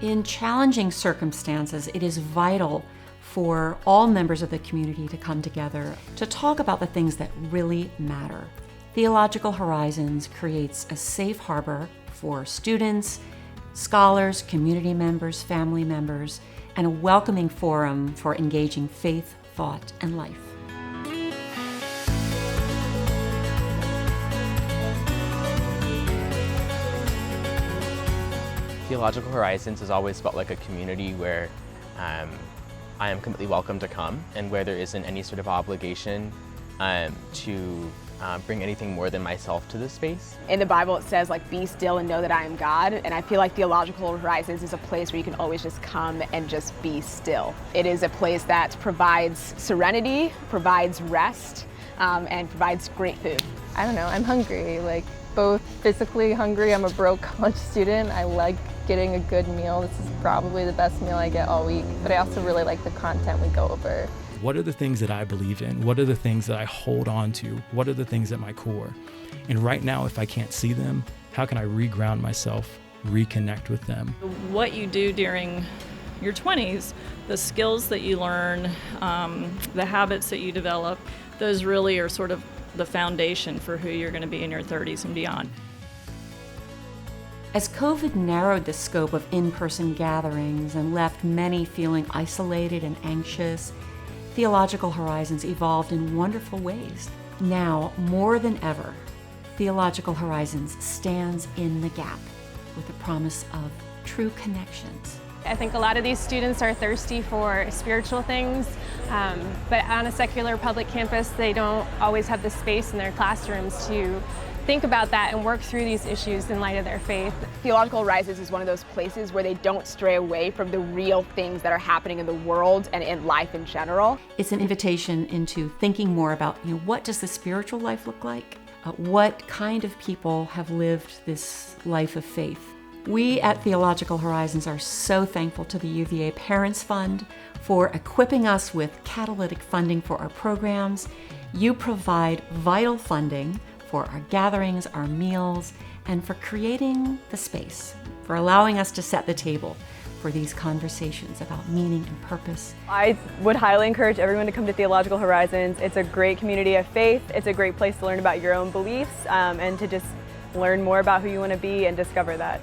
In challenging circumstances, it is vital for all members of the community to come together to talk about the things that really matter. Theological Horizons creates a safe harbor for students, scholars, community members, family members, and a welcoming forum for engaging faith, thought, and life. Theological Horizons has always felt like a community where I am completely welcome to come, and where there isn't any sort of obligation to bring anything more than myself to this space. In the Bible it says, like, be still and know that I am God, and I feel like Theological Horizons is a place where you can always just come and just be still. It is a place that provides serenity, provides rest, and provides great food. I don't know, I'm hungry, like both physically hungry. I'm a broke college student. I like getting a good meal. This is probably the best meal I get all week, but I also really like the content we go over. What are the things that I believe in? What are the things that I hold on to? What are the things at my core? And right now, if I can't see them, how can I reground myself, reconnect with them? What you do during your 20s, the skills that you learn, the habits that you develop, those really are sort of the foundation for who you're going to be in your 30s and beyond. As COVID narrowed the scope of in-person gatherings and left many feeling isolated and anxious, Theological Horizons evolved in wonderful ways. Now, more than ever, Theological Horizons stands in the gap with the promise of true connections. I think a lot of these students are thirsty for spiritual things, but on a secular public campus, they don't always have the space in their classrooms to think about that and work through these issues in light of their faith. Theological Horizons is one of those places where they don't stray away from the real things that are happening in the world and in life in general. It's an invitation into thinking more about, what does the spiritual life look like? What kind of people have lived this life of faith? We at Theological Horizons are so thankful to the UVA Parents Fund for equipping us with catalytic funding for our programs. You provide vital funding for our gatherings, our meals, and for creating the space, for allowing us to set the table for these conversations about meaning and purpose. I would highly encourage everyone to come to Theological Horizons. It's a great community of faith. It's a great place to learn about your own beliefs and to just learn more about who you want to be and discover that.